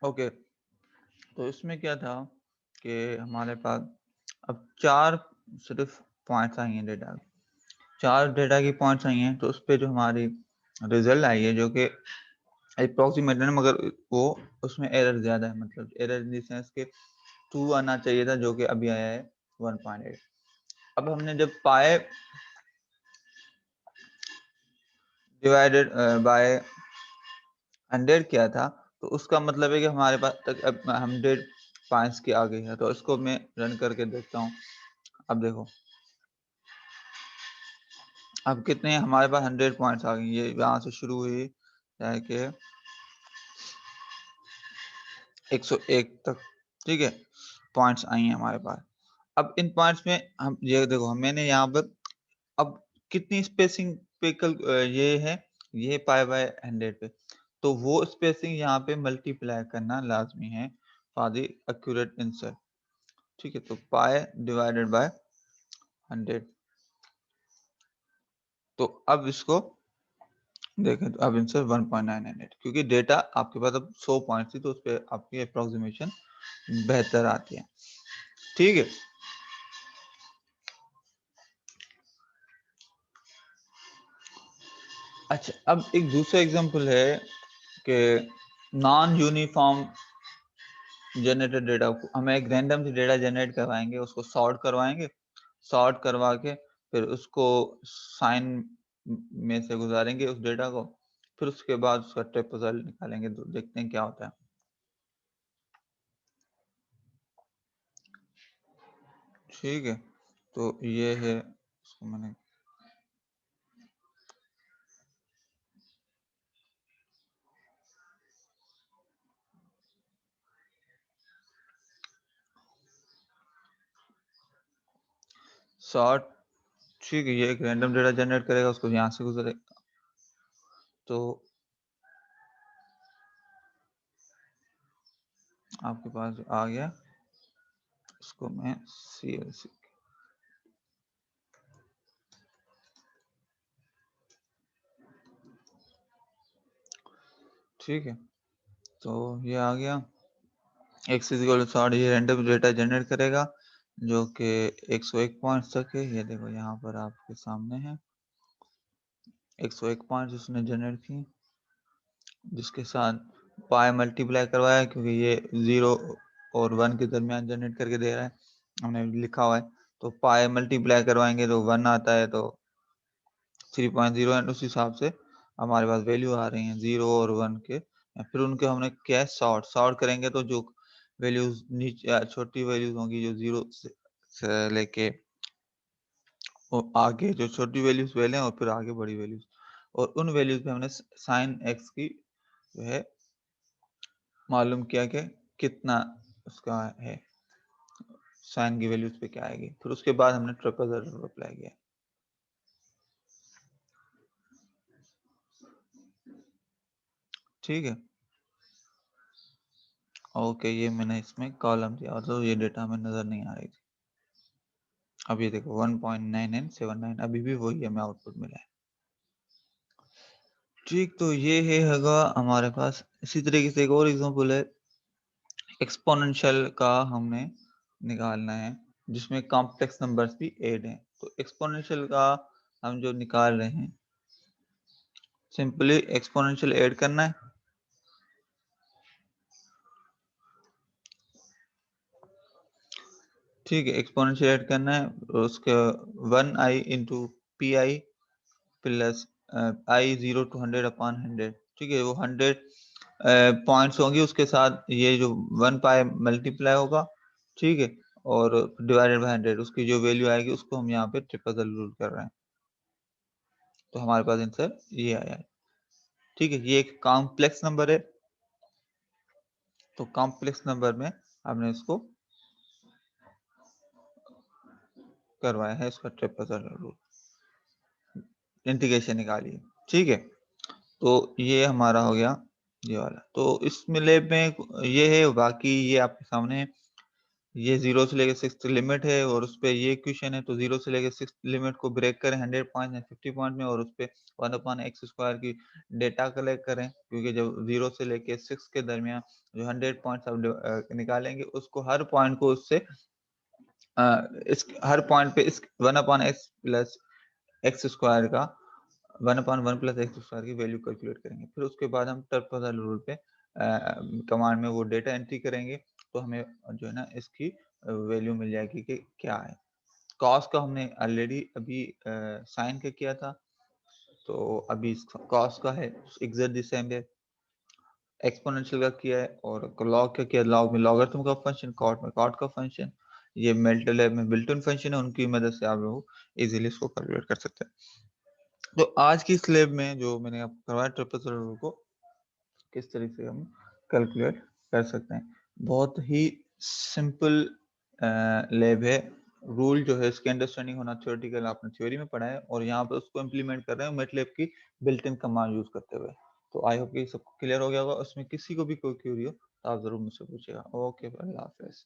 Okay, तो इसमें क्या था कि हमारे पास अब 4 सिर्फ़ पॉइंट्स आई हैं डेटा, 4 डेटा की पॉइंट्स आई हैं, तो उसपे जो हमारी रिज़ल्ट आई है जो कि एप्रोक्सीमेट है, मगर वो उसमें एरर ज़्यादा है, मतलब एरर इन द सेंस के 2 आना चाहिए था जो कि अभी आया है 1.8। अब हमने जब पाए डिवाइडेड बाय 100 किया था, तो उसका मतलब है कि हमारे पास तक अब 100 पॉइंट्स के आगे है। तो इसको मैं रन करके देखता हूँ। अब देखो, अब कितने हमारे पास 100 पॉइंट्स आ गए। ये यहाँ से शुरू हुई है कि 101 तक, ठीक है, पॉइंट्स आई हैं हमारे पास। अब इन पॉइंट्स में हम ये देखो, मैंने यहाँ पर अब कितनी स्पेसिंग पे ये है, ये पाई बाय 100 पे, तो वो स्पेसिंग यहाँ पे मल्टीप्लाई करना लाजमी है फॉर द एक्यूरेट आंसर, ठीक है। तो पाई डिवाइडेड बाय 100। तो अब इसको देखें तो अब आंसर 1.998, क्योंकि डेटा आपके पास अब 100 पॉइंट थी, तो उस पर आपकी अप्रोक्सीमेशन बेहतर आती है, ठीक है। अच्छा, अब एक दूसरा एग्जांपल है कि नॉन यूनिफॉर्म जनरेटेड डेटा को हमें एक रैंडम से डेटा जनरेट करवाएंगे, उसको सॉर्ट करवाएंगे, सॉर्ट करवा के फिर उसको साइन में से गुजारेंगे उस डेटा को, फिर उसके बाद उसका ट्रिप रिजल्ट निकालेंगे, तो देखते हैं क्या होता है। ठीक है, तो ये है, उसको मैंने सॉर्ट, ठीक है, ये एक रैंडम डेटा जनरेट करेगा, उसको यहाँ से गुजरेगा, तो आपके पास आ गया, इसको मैं CLC, ठीक है, तो ये आ गया x इक्वल टू ये रैंडम डेटा जनरेट करेगा जो कि 101 पॉइंट्स तक है। ये देखो यहाँ पर आपके सामने है 101 पॉइंट्स उसने जनरेट की, जिसके साथ पाई मल्टीप्लाई करवाया, क्योंकि ये 0 और 1 के दरमियान जनरेट करके दे रहा है, हमने लिखा हुआ है, तो पाई मल्टीप्लाई करवाएंगे तो 1 आता है, तो 3.0 एंड उस हिसाब से हमारे पास वैल्यू आ रही हैं 0 और 1 के। फिर उनके हमने क्या सॉर्ट करेंगे, तो जो वैल्यूज नीचे छोटी वैल्यूज होंगी, जो 0 से लेके आगे जो छोटी वैल्यूज पहले और फिर आगे बड़ी वैल्यूज, और उन वैल्यूज पे हमने साइन एक्स की जो है मालूम किया कि कितना उसका है, साइन की वैल्यूज पे क्या आएगी, फिर उसके बाद हमने ट्रेपेजॉइडल अप्लाई किया, ठीक है। ओके, ये मैंने इसमें कॉलम दिया, और तो ये डेटा हमें नजर नहीं आ रही थी। अब ये देखो 1.9979 अभी भी वही हमें आउटपुट मिला है, ठीक। तो ये है होगा हमारे पास। इसी तरीके से एक और एग्जांपल है, एक्सपोनेंशियल का हमने निकालना है, जिसमें कॉम्प्लेक्स नंबर्स भी ऐड हैं। तो एक्सपोनेंशियल का हम जो निकाल रहे हैं, सिंपली एक्सपोनेंशियल ऐड करना है, ठीक है, एक्सपोनेंशियल ऐड करना है, उसके 1i into P I plus I 0 to 100 upon 100, ठीक है, वो 100 पॉइंट्स होंगी, उसके साथ ये जो 1 पाई मल्टीप्लाई होगा, ठीक है, और डिवाइडेड बाय 100, उसकी जो वैल्यू आएगी उसको हम यहाँ पे ट्रिपल रूल कर रहे हैं, तो हमारे पास आंसर ये आया है, ठीक है। ये एक कॉम्प्लेक्स नंबर है, तो कॉम्प्लेक्स नंबर में हमने इसको करवाया है, इसका ट्रिपल रूल, इंटीग्रेशन निकालिए, ठीक है। तो ये हमारा हो गया ये वाला। तो इस मिले में ये है, बाकी ये आपके सामने है। ये 0 से लेके 6 लिमिट है और उसपे ये इक्वेशन है, तो 0 से लेके 6 लिमिट को ब्रेक करें 100 पॉइंट या 50 पॉइंट में और उसपे 1/x² की डेटा कलेक्ट करें, क्योंकि जब 0 से लेके 6 के दरमियान जो 100 पॉइंट्स आप निकालेंगे, उसको हर पॉइंट को उससे इस हर पॉइंट पे इस 1/x प्लस x² का 1/1 प्लस x² की वैल्यू कैलकुलेट करेंगे। फिर उसके बाद हम ट्रापेज़ोइडल रूल पे कमांड में वो डेटा एंट्री करेंगे, तो हमें जो है ना इसकी वैल्यू मिल जाएगी कि क्या है। कॉस का हमने ऑलरेडी अभी साइन का किया था, तो अभी कॉस का है एग्जैक्टली सेम है। एक्सपोनेंशियल का किया है और लॉग का किया, लॉग में लॉगरिथम का फंक्शन, कॉट में कॉट का फंक्शन, ये मेल्टन लैब में बिल्ट इन फंक्शन है, उनकी मदद से आप लोग इजीली इसको कैलकुलेट कर सकते हैं। तो आज की स्लैब में जो मैंने आपको करवाया ट्रापेज़ोइडल रूल को किस तरीके से हम कैलकुलेट कर सकते हैं, बहुत ही सिंपल लैब है। रूल जो है इसकी अंडरस्टैंडिंग होना थ्योरेटिकल आपने थ्योरी में पढ़ा है और यहाँ पे उसको इम्प्लीमेंट कर रहे हैं मैटलैब की बिल्ट इन कमांड यूज करते हुए। तो आई होप कि सबको क्लियर हो गया होगा। उसमें किसी को भी कोई क्वेरी हो तो आप जरूर मुझसे पूछिएगा। ओके, अल्लाह हाफिज।